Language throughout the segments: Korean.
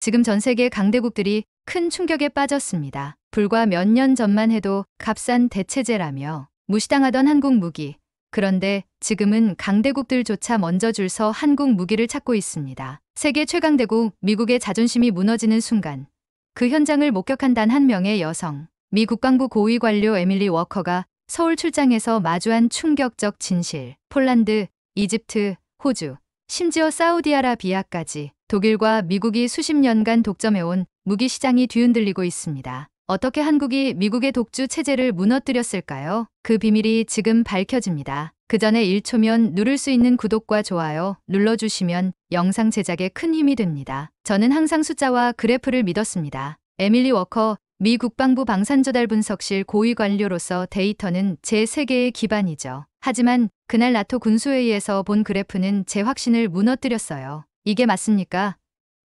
지금 전 세계 강대국들이 큰 충격에 빠졌습니다. 불과 몇 년 전만 해도 값싼 대체제라며 무시당하던 한국 무기. 그런데 지금은 강대국들조차 먼저 줄 서 한국 무기를 찾고 있습니다. 세계 최강대국 미국의 자존심이 무너지는 순간 그 현장을 목격한 단 한 명의 여성. 미 국방부 고위 관료 에밀리 워커가 서울 출장에서 마주한 충격적 진실. 폴란드, 이집트, 호주, 심지어 사우디아라비아까지 독일과 미국이 수십 년간 독점해온 무기 시장이 뒤흔들리고 있습니다. 어떻게 한국이 미국의 독주 체제를 무너뜨렸을까요? 그 비밀이 지금 밝혀집니다. 그 전에 1초면 누를 수 있는 구독과 좋아요 눌러주시면 영상 제작에 큰 힘이 됩니다. 저는 항상 숫자와 그래프를 믿었습니다. 에밀리 워커 미 국방부 방산조달분석실 고위 관료로서 데이터는 제 세계의 기반이죠. 하지만 그날 나토 군수회의에서 본 그래프는 제 확신을 무너뜨렸어요. 이게 맞습니까?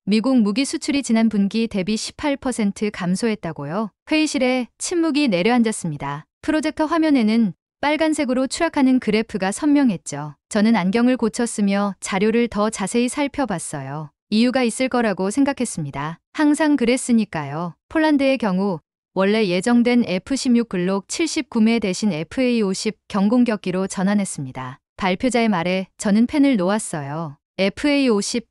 미국 무기 수출이 지난 분기 대비 18% 감소했다고요? 회의실에 침묵이 내려앉았습니다. 프로젝터 화면에는 빨간색으로 추락하는 그래프가 선명했죠. 저는 안경을 고쳤으며 자료를 더 자세히 살펴봤어요. 이유가 있을 거라고 생각했습니다. 항상 그랬으니까요. 폴란드의 경우 원래 예정된 F-16 글록 79매 대신 FA-50 경공격기로 전환했습니다. 발표자의 말에 저는 펜을 놓았어요. FA-50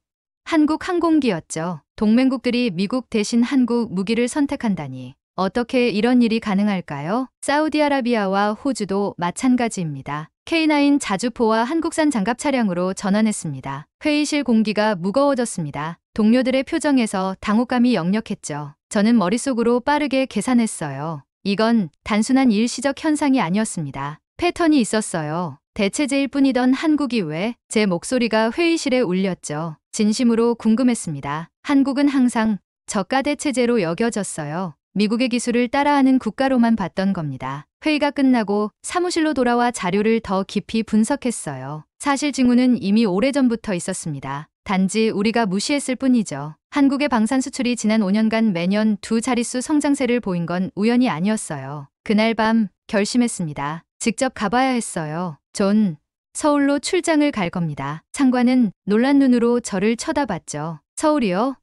한국 항공기였죠. 동맹국들이 미국 대신 한국 무기를 선택한다니. 어떻게 이런 일이 가능할까요? 사우디아라비아와 호주도 마찬가지입니다. K9 자주포와 한국산 장갑 차량으로 전환했습니다. 회의실 공기가 무거워졌습니다. 동료들의 표정에서 당혹감이 역력했죠. 저는 머릿속으로 빠르게 계산했어요. 이건 단순한 일시적 현상이 아니었습니다. 패턴이 있었어요. 대체제일 뿐이던 한국이 왜? 제 목소리가 회의실에 울렸죠. 진심으로 궁금했습니다. 한국은 항상 저가 대체제로 여겨졌어요. 미국의 기술을 따라하는 국가로만 봤던 겁니다. 회의가 끝나고 사무실로 돌아와 자료를 더 깊이 분석했어요. 사실 징후는 이미 오래전부터 있었습니다. 단지 우리가 무시했을 뿐이죠. 한국의 방산 수출이 지난 5년간 매년 두 자릿수 성장세를 보인 건 우연이 아니었어요. 그날 밤 결심했습니다. 직접 가봐야 했어요. 존, 서울로 출장을 갈 겁니다. 상관은 놀란 눈으로 저를 쳐다봤죠. 서울이요?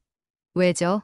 왜죠?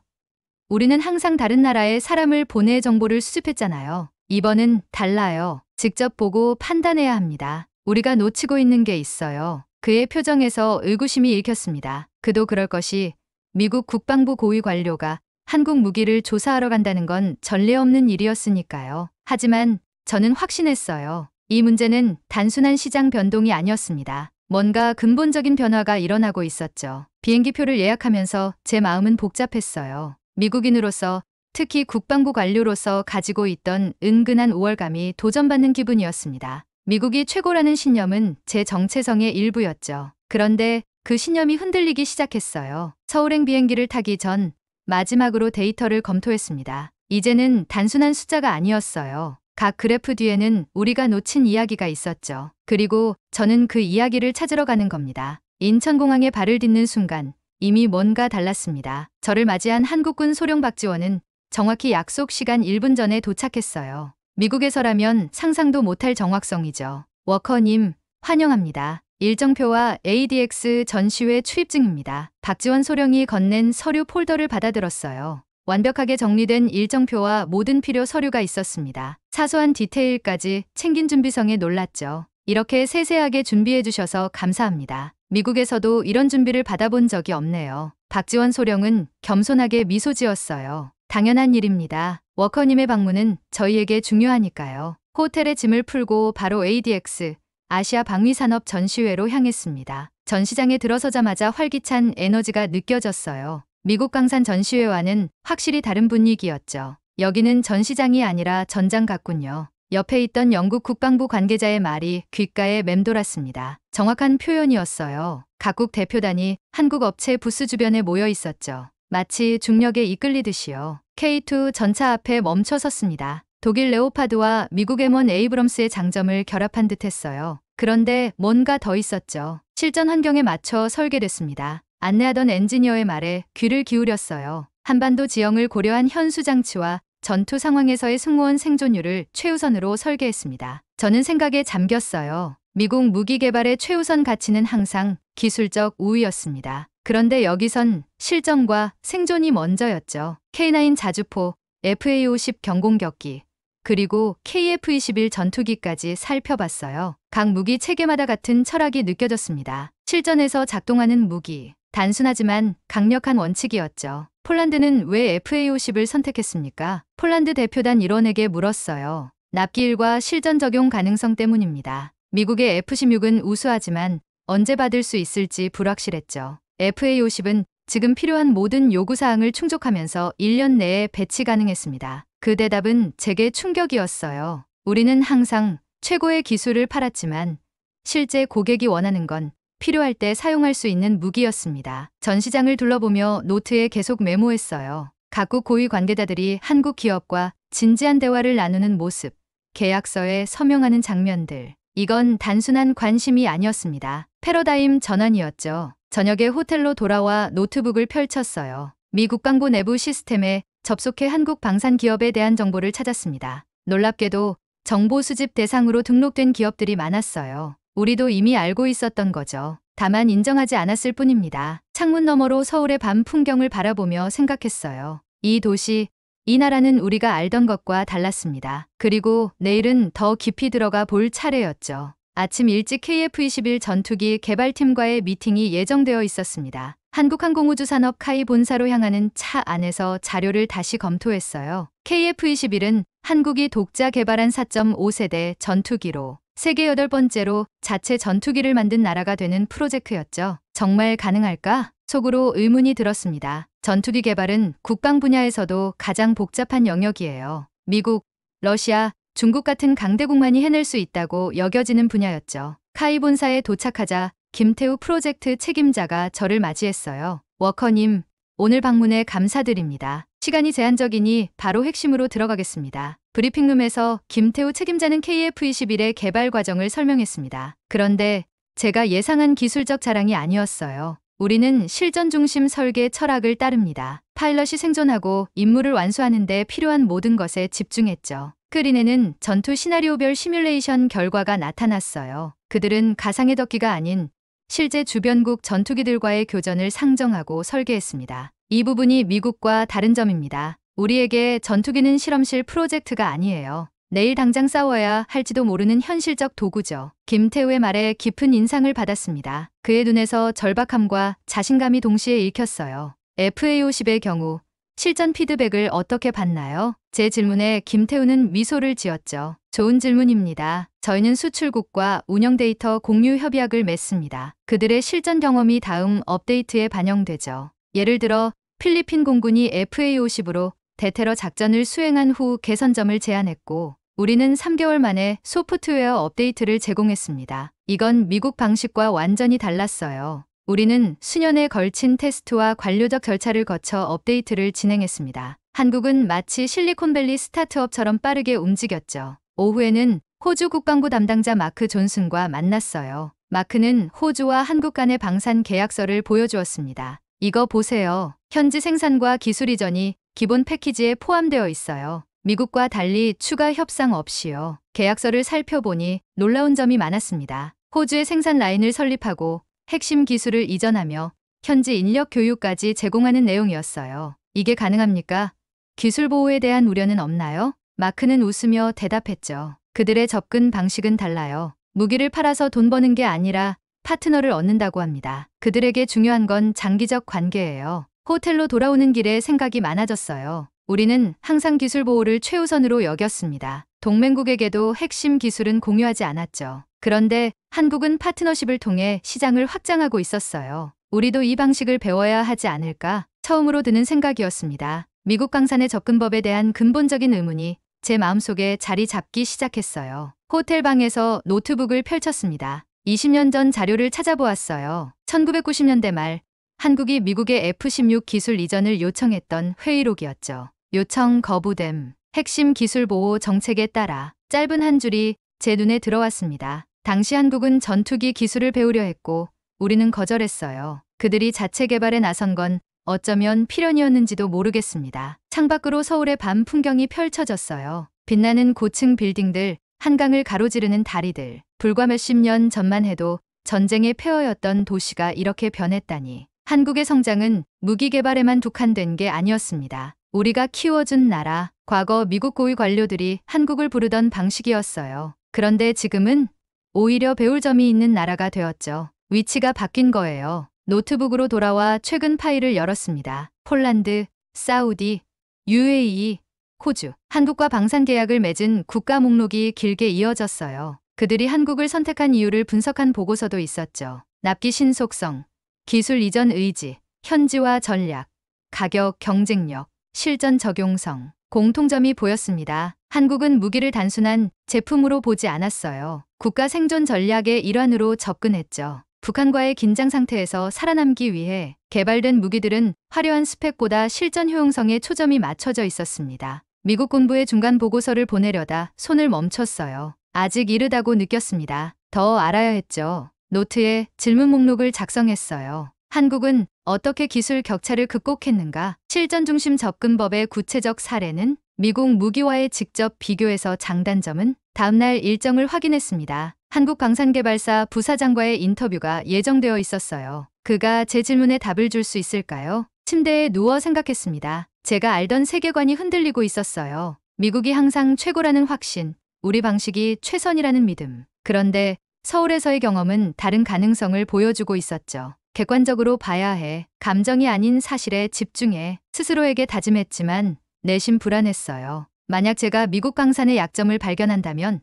우리는 항상 다른 나라에 사람을 보내 정보를 수집했잖아요. 이번은 달라요. 직접 보고 판단해야 합니다. 우리가 놓치고 있는 게 있어요. 그의 표정에서 의구심이 읽혔습니다. 그도 그럴 것이 미국 국방부 고위 관료가 한국 무기를 조사하러 간다는 건 전례 없는 일이었으니까요. 하지만 저는 확신했어요. 이 문제는 단순한 시장 변동이 아니었습니다. 뭔가 근본적인 변화가 일어나고 있었죠. 비행기표를 예약하면서 제 마음은 복잡했어요. 미국인으로서 특히 국방부 관료로서 가지고 있던 은근한 우월감이 도전받는 기분이었습니다. 미국이 최고라는 신념은 제 정체성의 일부였죠. 그런데 그 신념이 흔들리기 시작했어요. 서울행 비행기를 타기 전 마지막으로 데이터를 검토했습니다. 이제는 단순한 숫자가 아니었어요. 각 그래프 뒤에는 우리가 놓친 이야기가 있었죠. 그리고 저는 그 이야기를 찾으러 가는 겁니다. 인천공항에 발을 딛는 순간 이미 뭔가 달랐습니다. 저를 맞이한 한국군 소령 박지원은 정확히 약속 시간 1분 전에 도착했어요. 미국에서라면 상상도 못할 정확성이죠. 워커님, 환영합니다. 일정표와 ADX 전시회 출입증입니다. 박지원 소령이 건넨 서류 폴더를 받아들었어요. 완벽하게 정리된 일정표와 모든 필요 서류가 있었습니다. 사소한 디테일까지 챙긴 준비성에 놀랐죠. 이렇게 세세하게 준비해 주셔서 감사합니다. 미국에서도 이런 준비를 받아본 적이 없네요. 박지원 소령은 겸손하게 미소 지었어요. 당연한 일입니다. 워커님의 방문은 저희에게 중요하니까요. 호텔에 짐을 풀고 바로 ADX, 아시아 방위산업 전시회로 향했습니다. 전시장에 들어서자마자 활기찬 에너지가 느껴졌어요. 미국 강산 전시회와는 확실히 다른 분위기였죠. 여기는 전시장이 아니라 전장 같군요. 옆에 있던 영국 국방부 관계자의 말이 귓가에 맴돌았습니다. 정확한 표현이었어요. 각국 대표단이 한국 업체 부스 주변에 모여 있었죠. 마치 중력에 이끌리듯이요. K2 전차 앞에 멈춰 섰습니다. 독일 레오파드와 미국 M1 에이브럼스의 장점을 결합한 듯했어요. 그런데 뭔가 더 있었죠. 실전 환경에 맞춰 설계됐습니다. 안내하던 엔지니어의 말에 귀를 기울였어요. 한반도 지형을 고려한 현수 장치와 전투 상황에서의 승무원 생존율을 최우선으로 설계했습니다. 저는 생각에 잠겼어요. 미국 무기 개발의 최우선 가치는 항상 기술적 우위였습니다. 그런데 여기선 실전과 생존이 먼저였죠. K9 자주포, FA-50 경공격기, 그리고 KF-21 전투기까지 살펴봤어요. 각 무기 체계마다 같은 철학이 느껴졌습니다. 실전에서 작동하는 무기, 단순하지만 강력한 원칙이었죠. 폴란드는 왜 FA-50을 선택했습니까? 폴란드 대표단 일원에게 물었어요. 납기일과 실전 적용 가능성 때문입니다. 미국의 F-16은 우수하지만 언제 받을 수 있을지 불확실했죠. FA-50은 지금 필요한 모든 요구사항을 충족하면서 1년 내에 배치 가능했습니다. 그 대답은 제게 충격이었어요. 우리는 항상 최고의 기술을 팔았지만 실제 고객이 원하는 건 필요할 때 사용할 수 있는 무기였습니다. 전시장을 둘러보며 노트에 계속 메모했어요. 각국 고위 관계자들이 한국 기업과 진지한 대화를 나누는 모습, 계약서에 서명하는 장면들. 이건 단순한 관심이 아니었습니다. 패러다임 전환이었죠. 저녁에 호텔로 돌아와 노트북을 펼쳤어요. 미 국방부 내부 시스템에 접속해 한국 방산 기업에 대한 정보를 찾았습니다. 놀랍게도 정보 수집 대상으로 등록된 기업들이 많았어요. 우리도 이미 알고 있었던 거죠. 다만 인정하지 않았을 뿐입니다. 창문 너머로 서울의 밤 풍경을 바라보며 생각했어요. 이 도시, 이 나라는 우리가 알던 것과 달랐습니다. 그리고 내일은 더 깊이 들어가 볼 차례였죠. 아침 일찍 KF-21 전투기 개발팀과의 미팅이 예정되어 있었습니다. 한국항공우주산업 카이 본사로 향하는 차 안에서 자료를 다시 검토했어요. KF-21은 한국이 독자 개발한 4.5세대 전투기로 세계 8번째로 자체 전투기를 만든 나라가 되는 프로젝트였죠. 정말 가능할까? 속으로 의문이 들었습니다. 전투기 개발은 국방 분야에서도 가장 복잡한 영역이에요. 미국, 러시아, 중국 같은 강대국만이 해낼 수 있다고 여겨지는 분야였죠. 카이 본사에 도착하자 김태우 프로젝트 책임자가 저를 맞이했어요. 워커님, 오늘 방문에 감사드립니다. 시간이 제한적이니 바로 핵심으로 들어가겠습니다. 브리핑룸에서 김태우 책임자는 KF-21의 개발 과정을 설명했습니다. 그런데 제가 예상한 기술적 자랑이 아니었어요. 우리는 실전 중심 설계 철학을 따릅니다. 파일럿이 생존하고 임무를 완수하는 데 필요한 모든 것에 집중했죠. 스크린에는 전투 시나리오별 시뮬레이션 결과가 나타났어요. 그들은 가상의 덕기가 아닌 실제 주변국 전투기들과의 교전을 상정하고 설계했습니다. 이 부분이 미국과 다른 점입니다. 우리에게 전투기는 실험실 프로젝트가 아니에요. 내일 당장 싸워야 할지도 모르는 현실적 도구죠. 김태우의 말에 깊은 인상을 받았습니다. 그의 눈에서 절박함과 자신감이 동시에 읽혔어요. FA-50의 경우 실전 피드백을 어떻게 받나요? 제 질문에 김태우는 미소를 지었죠. 좋은 질문입니다. 저희는 수출국과 운영 데이터 공유 협약을 맺습니다. 그들의 실전 경험이 다음 업데이트에 반영되죠. 예를 들어 필리핀 공군이 FA-50으로 대테러 작전을 수행한 후 개선점을 제안했고 우리는 3개월 만에 소프트웨어 업데이트를 제공했습니다. 이건 미국 방식과 완전히 달랐어요. 우리는 수년에 걸친 테스트와 관료적 절차를 거쳐 업데이트를 진행했습니다. 한국은 마치 실리콘밸리 스타트업처럼 빠르게 움직였죠. 오후에는 호주 국방부 담당자 마크 존슨과 만났어요. 마크는 호주와 한국 간의 방산 계약서를 보여주었습니다. 이거 보세요. 현지 생산과 기술 이전이 기본 패키지에 포함되어 있어요. 미국과 달리 추가 협상 없이요. 계약서를 살펴보니 놀라운 점이 많았습니다. 호주의 생산 라인을 설립하고 핵심 기술을 이전하며 현지 인력 교육까지 제공하는 내용이었어요. 이게 가능합니까? 기술 보호에 대한 우려는 없나요? 마크는 웃으며 대답했죠. 그들의 접근 방식은 달라요. 무기를 팔아서 돈 버는 게 아니라 파트너를 얻는다고 합니다. 그들에게 중요한 건 장기적 관계예요. 호텔로 돌아오는 길에 생각이 많아졌어요. 우리는 항상 기술 보호를 최우선으로 여겼습니다. 동맹국에게도 핵심 기술은 공유하지 않았죠. 그런데 한국은 파트너십을 통해 시장을 확장하고 있었어요. 우리도 이 방식을 배워야 하지 않을까? 처음으로 드는 생각이었습니다. 미국 강산의 접근법에 대한 근본적인 의문이 제 마음속에 자리 잡기 시작했어요. 호텔 방에서 노트북을 펼쳤습니다. 20년 전 자료를 찾아보았어요. 1990년대 말 한국이 미국의 F-16 기술 이전을 요청했던 회의록이었죠. 요청 거부됨. 핵심 기술 보호 정책에 따라 짧은 한 줄이 제 눈에 들어왔습니다. 당시 한국은 전투기 기술을 배우려 했고 우리는 거절했어요. 그들이 자체 개발에 나선 건 어쩌면 필연이었는지도 모르겠습니다. 창밖으로 서울의 밤 풍경이 펼쳐졌어요. 빛나는 고층 빌딩들, 한강을 가로지르는 다리들. 불과 몇십 년 전만 해도 전쟁의 폐허였던 도시가 이렇게 변했다니. 한국의 성장은 무기 개발에만 국한된 게 아니었습니다. 우리가 키워준 나라, 과거 미국 고위 관료들이 한국을 부르던 방식이었어요. 그런데 지금은 오히려 배울 점이 있는 나라가 되었죠. 위치가 바뀐 거예요. 노트북으로 돌아와 최근 파일을 열었습니다. 폴란드, 사우디, UAE, 호주, 한국과 방산 계약을 맺은 국가 목록이 길게 이어졌어요. 그들이 한국을 선택한 이유를 분석한 보고서도 있었죠. 납기 신속성, 기술 이전 의지, 현지화 전략, 가격 경쟁력, 실전 적용성, 공통점이 보였습니다. 한국은 무기를 단순한 제품으로 보지 않았어요. 국가 생존 전략의 일환으로 접근했죠. 북한과의 긴장 상태에서 살아남기 위해 개발된 무기들은 화려한 스펙보다 실전 효용성에 초점이 맞춰져 있었습니다. 미국 군부의 중간 보고서를 보내려다 손을 멈췄어요. 아직 이르다고 느꼈습니다. 더 알아야 했죠. 노트에 질문 목록을 작성했어요. 한국은 어떻게 기술 격차를 극복했는가? 실전 중심 접근법의 구체적 사례는? 미국 무기와의 직접 비교해서 장단점은? 다음날 일정을 확인했습니다. 한국방산개발사 부사장과의 인터뷰가 예정되어 있었어요. 그가 제 질문에 답을 줄 수 있을까요? 침대에 누워 생각했습니다. 제가 알던 세계관이 흔들리고 있었어요. 미국이 항상 최고라는 확신, 우리 방식이 최선이라는 믿음. 그런데 서울에서의 경험은 다른 가능성을 보여주고 있었죠. 객관적으로 봐야 해. 감정이 아닌 사실에 집중해. 스스로에게 다짐했지만 내심 불안했어요. 만약 제가 미국 방산의 약점을 발견한다면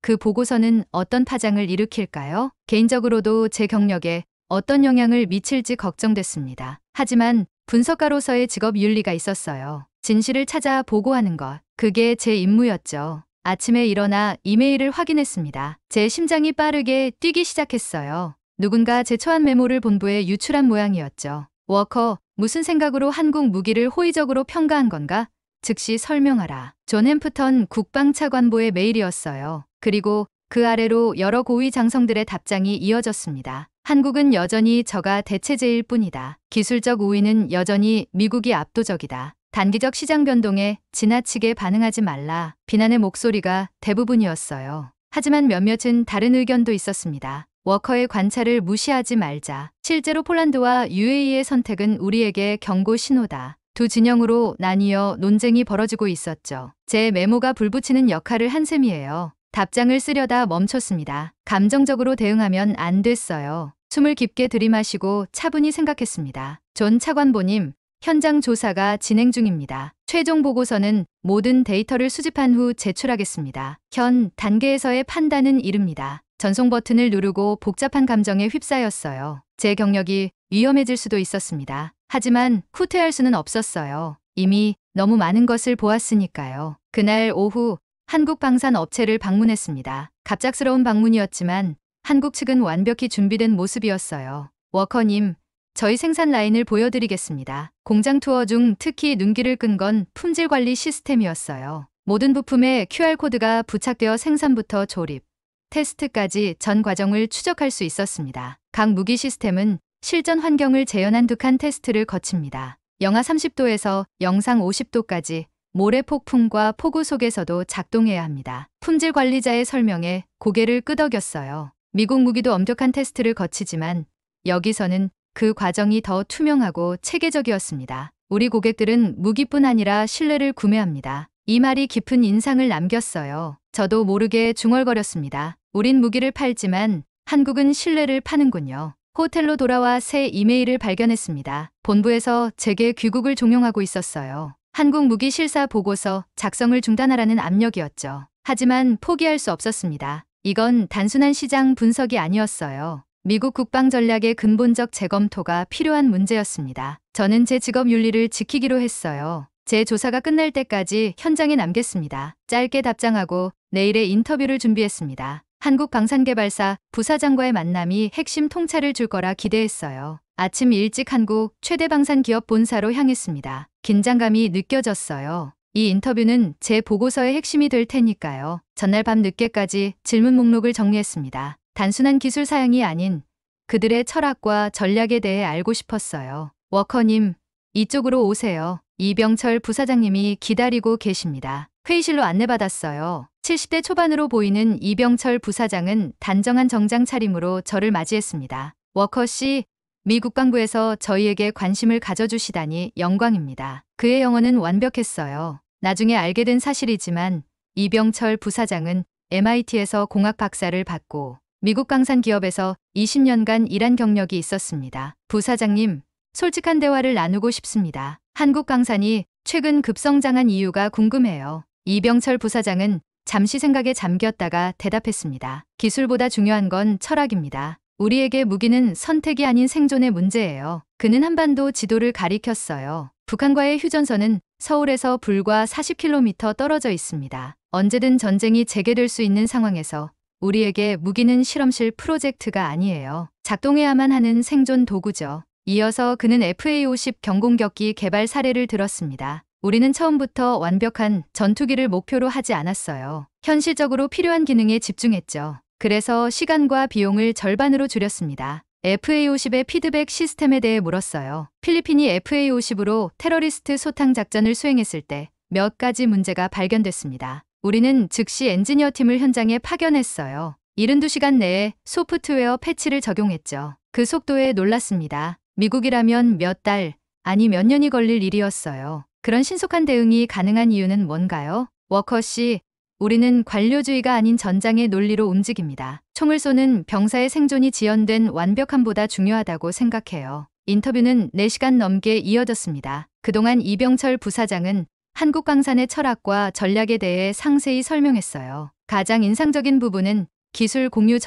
그 보고서는 어떤 파장을 일으킬까요? 개인적으로도 제 경력에 어떤 영향을 미칠지 걱정됐습니다. 하지만 분석가로서의 직업 윤리가 있었어요. 진실을 찾아 보고하는 것. 그게 제 임무였죠. 아침에 일어나 이메일을 확인했습니다. 제 심장이 빠르게 뛰기 시작했어요. 누군가 제 초안 메모를 본부에 유출한 모양이었죠. 워커, 무슨 생각으로 한국 무기를 호의적으로 평가한 건가? 즉시 설명하라. 존 햄프턴 국방차관보의 메일이었어요. 그리고 그 아래로 여러 고위 장성들의 답장이 이어졌습니다. 한국은 여전히 저가 대체제일 뿐이다. 기술적 우위는 여전히 미국이 압도적이다. 단기적 시장 변동에 지나치게 반응하지 말라. 비난의 목소리가 대부분이었어요. 하지만 몇몇은 다른 의견도 있었습니다. 워커의 관찰을 무시하지 말자. 실제로 폴란드와 UAE의 선택은 우리에게 경고 신호다. 두 진영으로 나뉘어 논쟁이 벌어지고 있었죠. 제 메모가 불붙이는 역할을 한 셈이에요. 답장을 쓰려다 멈췄습니다. 감정적으로 대응하면 안 됐어요. 숨을 깊게 들이마시고 차분히 생각했습니다. 존 차관보님, 현장 조사가 진행 중입니다. 최종 보고서는 모든 데이터를 수집한 후 제출하겠습니다. 현 단계에서의 판단은 이릅니다. 전송 버튼을 누르고 복잡한 감정에 휩싸였어요. 제 경력이 위험해질 수도 있었습니다. 하지만 후퇴할 수는 없었어요. 이미 너무 많은 것을 보았으니까요. 그날 오후 한국 방산 업체를 방문했습니다. 갑작스러운 방문이었지만 한국 측은 완벽히 준비된 모습이었어요. 워커님, 저희 생산 라인을 보여드리겠습니다. 공장 투어 중 특히 눈길을 끈 건 품질 관리 시스템이었어요. 모든 부품에 QR코드가 부착되어 생산부터 조립, 테스트까지 전 과정을 추적할 수 있었습니다. 각 무기 시스템은 실전 환경을 재현한 두 칸 테스트를 거칩니다. 영하 30도에서 영상 50도까지 모래 폭풍과 폭우 속에서도 작동해야 합니다. 품질 관리자의 설명에 고개를 끄덕였어요. 미국 무기도 엄격한 테스트를 거치지만 여기서는 그 과정이 더 투명하고 체계적이었습니다. 우리 고객들은 무기뿐 아니라 신뢰를 구매합니다. 이 말이 깊은 인상을 남겼어요. 저도 모르게 중얼거렸습니다. 우린 무기를 팔지만 한국은 신뢰를 파는군요. 호텔로 돌아와 새 이메일을 발견했습니다. 본부에서 제게 귀국을 종용하고 있었어요. 한국 무기 실사 보고서 작성을 중단하라는 압력이었죠. 하지만 포기할 수 없었습니다. 이건 단순한 시장 분석이 아니었어요. 미국 국방 전략의 근본적 재검토가 필요한 문제였습니다. 저는 제 직업 윤리를 지키기로 했어요. 제 조사가 끝날 때까지 현장에 남겠습니다. 짧게 답장하고 내일의 인터뷰를 준비했습니다. 한국방산개발사 부사장과의 만남이 핵심 통찰을 줄 거라 기대했어요. 아침 일찍 한국 최대 방산 기업 본사로 향했습니다. 긴장감이 느껴졌어요. 이 인터뷰는 제 보고서의 핵심이 될 테니까요. 전날 밤 늦게까지 질문 목록을 정리했습니다. 단순한 기술 사양이 아닌 그들의 철학과 전략에 대해 알고 싶었어요. 워커님, 이쪽으로 오세요. 이병철 부사장님이 기다리고 계십니다. 회의실로 안내받았어요. 70대 초반으로 보이는 이병철 부사장은 단정한 정장 차림으로 저를 맞이했습니다. 워커 씨, 미 국방부에서 저희에게 관심을 가져주시다니 영광입니다. 그의 영어는 완벽했어요. 나중에 알게 된 사실이지만 이병철 부사장은 MIT에서 공학 박사를 받고 미국 방산 기업에서 20년간 일한 경력이 있었습니다. 부사장님, 솔직한 대화를 나누고 싶습니다. 한국 방산이 최근 급성장한 이유가 궁금해요. 이병철 부사장은 잠시 생각에 잠겼다가 대답했습니다. 기술보다 중요한 건 철학입니다. 우리에게 무기는 선택이 아닌 생존의 문제예요. 그는 한반도 지도를 가리켰어요. 북한과의 휴전선은 서울에서 불과 40km 떨어져 있습니다. 언제든 전쟁이 재개될 수 있는 상황에서 우리에게 무기는 실험실 프로젝트가 아니에요. 작동해야만 하는 생존 도구죠. 이어서 그는 FA-50 경공격기 개발 사례를 들었습니다. 우리는 처음부터 완벽한 전투기를 목표로 하지 않았어요. 현실적으로 필요한 기능에 집중했죠. 그래서 시간과 비용을 절반으로 줄였습니다. FA-50의 피드백 시스템에 대해 물었어요. 필리핀이 FA-50으로 테러리스트 소탕 작전을 수행했을 때 몇 가지 문제가 발견됐습니다. 우리는 즉시 엔지니어 팀을 현장에 파견했어요. 72시간 내에 소프트웨어 패치를 적용했죠. 그 속도에 놀랐습니다. 미국이라면 몇 달, 아니 몇 년이 걸릴 일이었어요. 그런 신속한 대응이 가능한 이유는 뭔가요? 워커 씨, 우리는 관료주의가 아닌 전장의 논리로 움직입니다. 총을 쏘는 병사의 생존이 지연된 완벽함보다 중요하다고 생각해요. 인터뷰는 4시간 넘게 이어졌습니다. 그동안 이병철 부사장은 한국 방산의 철학과 전략에 대해 상세히 설명했어요. 가장 인상적인 부분은 기술 공유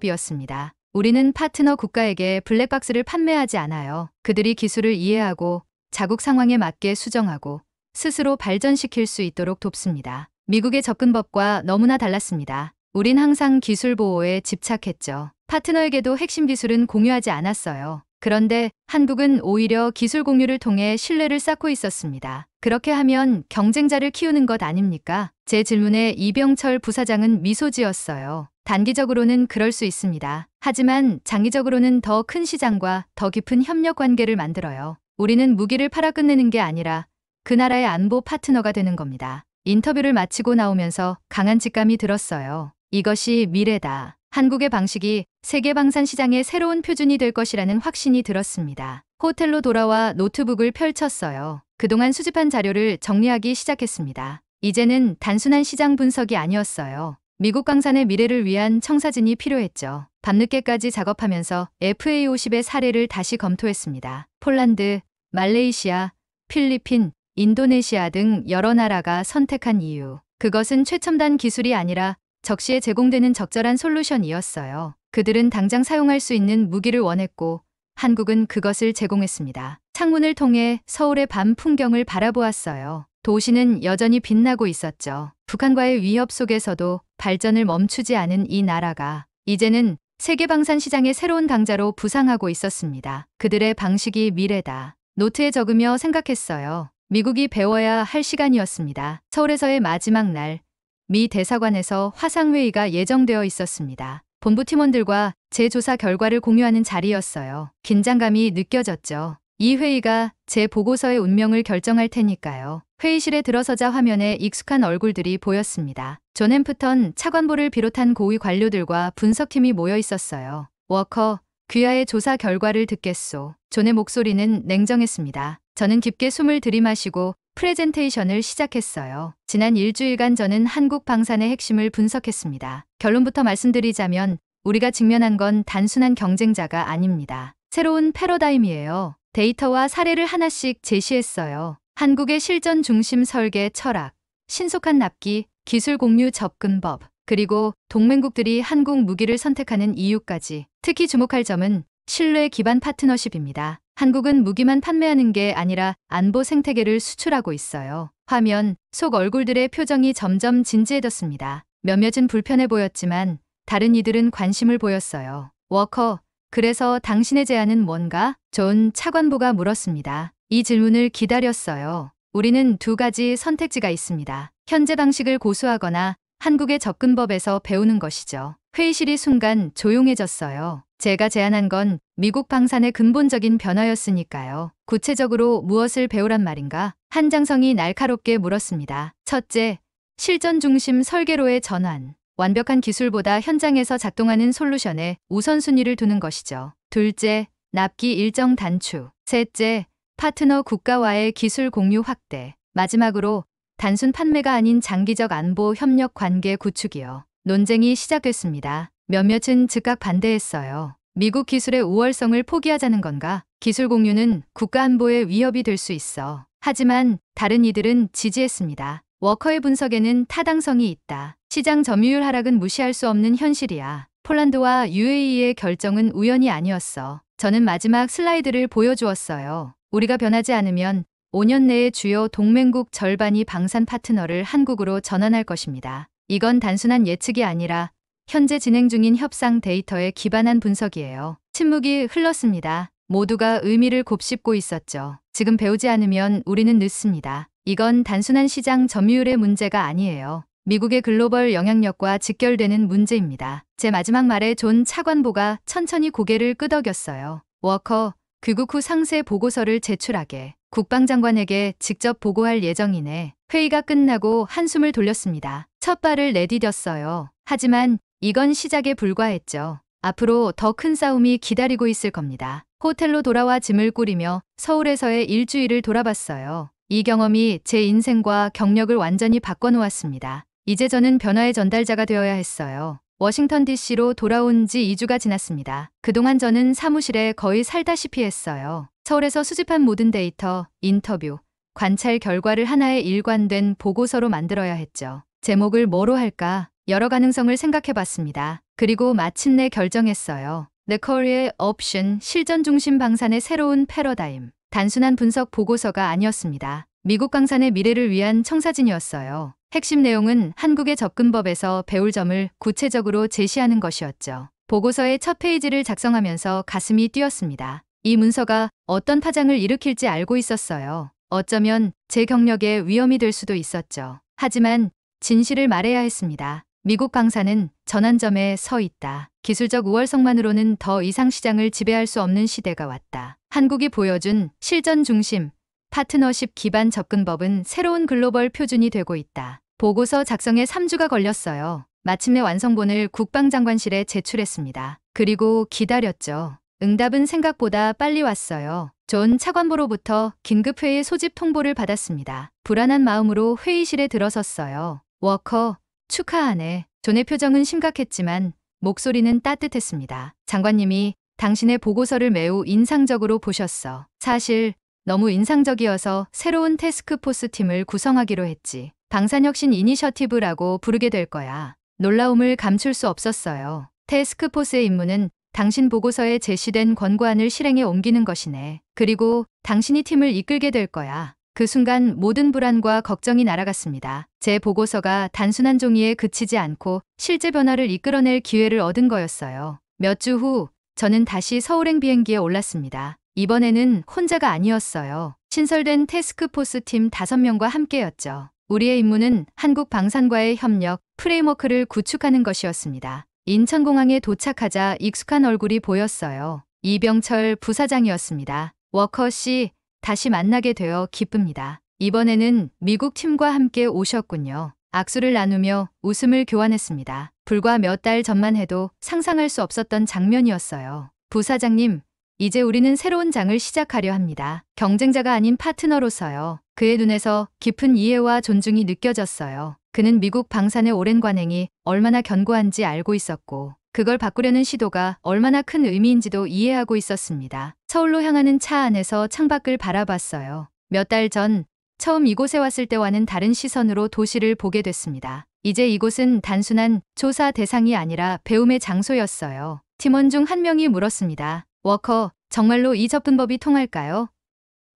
접근법이었습니다. 우리는 파트너 국가에게 블랙박스를 판매하지 않아요. 그들이 기술을 이해하고 자국 상황에 맞게 수정하고 스스로 발전시킬 수 있도록 돕습니다. 미국의 접근법과 너무나 달랐습니다. 우린 항상 기술 보호에 집착했죠. 파트너에게도 핵심 기술은 공유하지 않았어요. 그런데 한국은 오히려 기술 공유를 통해 신뢰를 쌓고 있었습니다. 그렇게 하면 경쟁자를 키우는 것 아닙니까? 제 질문에 이병철 부사장은 미소 지었어요. 단기적으로는 그럴 수 있습니다. 하지만 장기적으로는 더 큰 시장과 더 깊은 협력 관계를 만들어요. 우리는 무기를 팔아 끝내는 게 아니라 그 나라의 안보 파트너가 되는 겁니다. 인터뷰를 마치고 나오면서 강한 직감이 들었어요. 이것이 미래다. 한국의 방식이 세계 방산 시장의 새로운 표준이 될 것이라는 확신이 들었습니다. 호텔로 돌아와 노트북을 펼쳤어요. 그동안 수집한 자료를 정리하기 시작했습니다. 이제는 단순한 시장 분석이 아니었어요. 미국 방산의 미래를 위한 청사진이 필요했죠. 밤늦게까지 작업하면서 FA-50의 사례를 다시 검토했습니다. 폴란드, 말레이시아, 필리핀, 인도네시아 등 여러 나라가 선택한 이유. 그것은 최첨단 기술이 아니라 적시에 제공되는 적절한 솔루션이었어요. 그들은 당장 사용할 수 있는 무기를 원했고 한국은 그것을 제공했습니다. 창문을 통해 서울의 밤 풍경을 바라보았어요. 도시는 여전히 빛나고 있었죠. 북한과의 위협 속에서도 발전을 멈추지 않은 이 나라가 이제는 세계 방산 시장의 새로운 강자로 부상하고 있었습니다. 그들의 방식이 미래다. 노트에 적으며 생각했어요. 미국이 배워야 할 시간이었습니다. 서울에서의 마지막 날, 미 대사관에서 화상회의가 예정되어 있었습니다. 본부 팀원들과 제 조사 결과를 공유하는 자리였어요. 긴장감이 느껴졌죠. 이 회의가 제 보고서의 운명을 결정할 테니까요. 회의실에 들어서자 화면에 익숙한 얼굴들이 보였습니다. 존 햄프턴 차관보를 비롯한 고위 관료들과 분석팀이 모여 있었어요. 워커, 귀하의 조사 결과를 듣겠소. 존의 목소리는 냉정했습니다. 저는 깊게 숨을 들이마시고 프레젠테이션을 시작했어요. 지난 일주일간 저는 한국 방산의 핵심을 분석했습니다. 결론부터 말씀드리자면 우리가 직면한 건 단순한 경쟁자가 아닙니다. 새로운 패러다임이에요. 데이터와 사례를 하나씩 제시했어요. 한국의 실전 중심 설계 철학, 신속한 납기, 기술 공유 접근법, 그리고 동맹국들이 한국 무기를 선택하는 이유까지. 특히 주목할 점은 신뢰 기반 파트너십입니다. 한국은 무기만 판매하는 게 아니라 안보 생태계를 수출하고 있어요. 화면 속 얼굴들의 표정이 점점 진지해졌습니다. 몇몇은 불편해 보였지만 다른 이들은 관심을 보였어요. 워커, 그래서 당신의 제안은 뭔가? 존 차관보가 물었습니다. 이 질문을 기다렸어요. 우리는 두 가지 선택지가 있습니다. 현재 방식을 고수하거나 한국의 접근법에서 배우는 것이죠. 회의실이 순간 조용해졌어요. 제가 제안한 건 미국 방산의 근본적인 변화였으니까요. 구체적으로 무엇을 배우란 말인가? 한장성이 날카롭게 물었습니다. 첫째, 실전 중심 설계로의 전환. 완벽한 기술보다 현장에서 작동하는 솔루션에 우선순위를 두는 것이죠. 둘째, 납기 일정 단축. 셋째, 파트너 국가와의 기술 공유 확대. 마지막으로 단순 판매가 아닌 장기적 안보 협력 관계 구축이요. 논쟁이 시작됐습니다. 몇몇은 즉각 반대했어요. 미국 기술의 우월성을 포기하자는 건가? 기술 공유는 국가 안보에 위협이 될 수 있어. 하지만 다른 이들은 지지했습니다. 워커의 분석에는 타당성이 있다. 시장 점유율 하락은 무시할 수 없는 현실이야. 폴란드와 UAE의 결정은 우연이 아니었어. 저는 마지막 슬라이드를 보여주었어요. 우리가 변하지 않으면 5년 내에 주요 동맹국 절반이 방산 파트너를 한국으로 전환할 것입니다. 이건 단순한 예측이 아니라 현재 진행 중인 협상 데이터에 기반한 분석이에요. 침묵이 흘렀습니다. 모두가 의미를 곱씹고 있었죠. 지금 배우지 않으면 우리는 늦습니다. 이건 단순한 시장 점유율의 문제가 아니에요. 미국의 글로벌 영향력과 직결되는 문제입니다. 제 마지막 말에 존 차관보가 천천히 고개를 끄덕였어요. 워커, 귀국 후 상세 보고서를 제출하게. 국방장관에게 직접 보고할 예정이네. 회의가 끝나고 한숨을 돌렸습니다. 첫 발을 내디뎠어요. 하지만 이건 시작에 불과했죠. 앞으로 더 큰 싸움이 기다리고 있을 겁니다. 호텔로 돌아와 짐을 꾸리며 서울에서의 일주일을 돌아봤어요. 이 경험이 제 인생과 경력을 완전히 바꿔놓았습니다. 이제 저는 변화의 전달자가 되어야 했어요. 워싱턴 DC로 돌아온 지 2주가 지났습니다. 그동안 저는 사무실에 거의 살다시피 했어요. 서울에서 수집한 모든 데이터, 인터뷰, 관찰 결과를 하나의 일관된 보고서로 만들어야 했죠. 제목을 뭐로 할까? 여러 가능성을 생각해봤습니다. 그리고 마침내 결정했어요. The Career Option, 실전 중심 방산의 새로운 패러다임. 단순한 분석 보고서가 아니었습니다. 미국 방산의 미래를 위한 청사진이었어요. 핵심 내용은 한국의 접근법에서 배울 점을 구체적으로 제시하는 것이었죠. 보고서의 첫 페이지를 작성하면서 가슴이 뛰었습니다. 이 문서가 어떤 파장을 일으킬지 알고 있었어요. 어쩌면 제 경력에 위험이 될 수도 있었죠. 하지만 진실을 말해야 했습니다. 미국 방산은 전환점에 서 있다. 기술적 우월성만으로는 더 이상 시장을 지배할 수 없는 시대가 왔다. 한국이 보여준 실전 중심, 파트너십 기반 접근법은 새로운 글로벌 표준이 되고 있다. 보고서 작성에 3주가 걸렸어요. 마침내 완성본을 국방장관실에 제출했습니다. 그리고 기다렸죠. 응답은 생각보다 빨리 왔어요. 존 차관보로부터 긴급회의 소집 통보를 받았습니다. 불안한 마음으로 회의실에 들어섰어요. 워커, 축하하네. 존의 표정은 심각했지만 목소리는 따뜻했습니다. 장관님이 당신의 보고서를 매우 인상적으로 보셨어. 사실 너무 인상적이어서 새로운 태스크포스 팀을 구성하기로 했지. 방산혁신 이니셔티브라고 부르게 될 거야. 놀라움을 감출 수 없었어요. 태스크포스의 임무는 당신 보고서에 제시된 권고안을 실행에 옮기는 것이네. 그리고 당신이 팀을 이끌게 될 거야. 그 순간 모든 불안과 걱정이 날아갔습니다. 제 보고서가 단순한 종이에 그치지 않고 실제 변화를 이끌어낼 기회를 얻은 거였어요. 몇 주 후 저는 다시 서울행 비행기에 올랐습니다. 이번에는 혼자가 아니었어요. 신설된 태스크포스 팀 5명과 함께였죠. 우리의 임무는 한국 방산과의 협력, 프레임워크를 구축하는 것이었습니다. 인천공항에 도착하자 익숙한 얼굴이 보였어요. 이병철 부사장이었습니다. 워커 씨, 다시 만나게 되어 기쁩니다. 이번에는 미국 팀과 함께 오셨군요. 악수를 나누며 웃음을 교환했습니다. 불과 몇 달 전만 해도 상상할 수 없었던 장면이었어요. 부사장님, 이제 우리는 새로운 장을 시작하려 합니다. 경쟁자가 아닌 파트너로서요. 그의 눈에서 깊은 이해와 존중이 느껴졌어요. 그는 미국 방산의 오랜 관행이 얼마나 견고한지 알고 있었고 그걸 바꾸려는 시도가 얼마나 큰 의미인지도 이해하고 있었습니다. 서울로 향하는 차 안에서 창밖을 바라봤어요. 몇 달 전 처음 이곳에 왔을 때와는 다른 시선으로 도시를 보게 됐습니다. 이제 이곳은 단순한 조사 대상이 아니라 배움의 장소였어요. 팀원 중 한 명이 물었습니다. 워커, 정말로 이 접근법이 통할까요?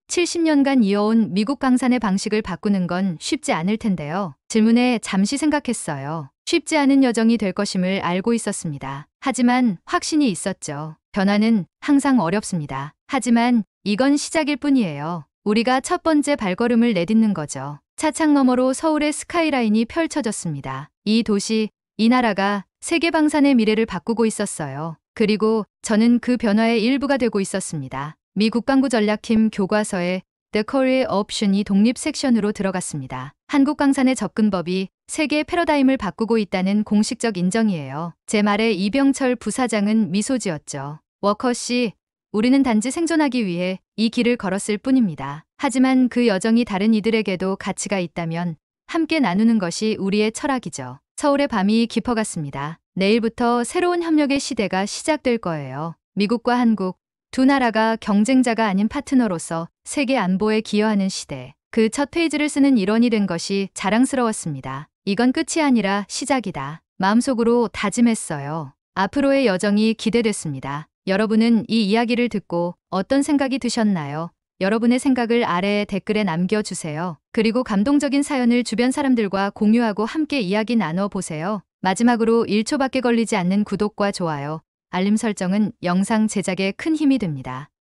70년간 이어온 미국 방산의 방식을 바꾸는 건 쉽지 않을 텐데요. 질문에 잠시 생각했어요. 쉽지 않은 여정이 될 것임을 알고 있었습니다. 하지만 확신이 있었죠. 변화는 항상 어렵습니다. 하지만 이건 시작일 뿐이에요. 우리가 첫 번째 발걸음을 내딛는 거죠. 차창 너머로 서울의 스카이라인이 펼쳐졌습니다. 이 도시, 이 나라가 세계 방산의 미래를 바꾸고 있었어요. 그리고 저는 그 변화의 일부가 되고 있었습니다. 미 국방부 전략팀 교과서에 The Career Option이 독립 섹션으로 들어갔습니다. 한국 방산의 접근법이 세계의 패러다임을 바꾸고 있다는 공식적 인정이에요. 제 말에 이병철 부사장은 미소 지었죠. 워커 씨, 우리는 단지 생존하기 위해 이 길을 걸었을 뿐입니다. 하지만 그 여정이 다른 이들에게도 가치가 있다면 함께 나누는 것이 우리의 철학이죠. 서울의 밤이 깊어갔습니다. 내일부터 새로운 협력의 시대가 시작될 거예요. 미국과 한국, 두 나라가 경쟁자가 아닌 파트너로서 세계 안보에 기여하는 시대. 그 첫 페이지를 쓰는 일원이 된 것이 자랑스러웠습니다. 이건 끝이 아니라 시작이다. 마음속으로 다짐했어요. 앞으로의 여정이 기대됐습니다. 여러분은 이 이야기를 듣고 어떤 생각이 드셨나요? 여러분의 생각을 아래에 댓글에 남겨주세요. 그리고 감동적인 사연을 주변 사람들과 공유하고 함께 이야기 나눠보세요. 마지막으로 1초밖에 걸리지 않는 구독과 좋아요, 알림 설정은 영상 제작에 큰 힘이 됩니다.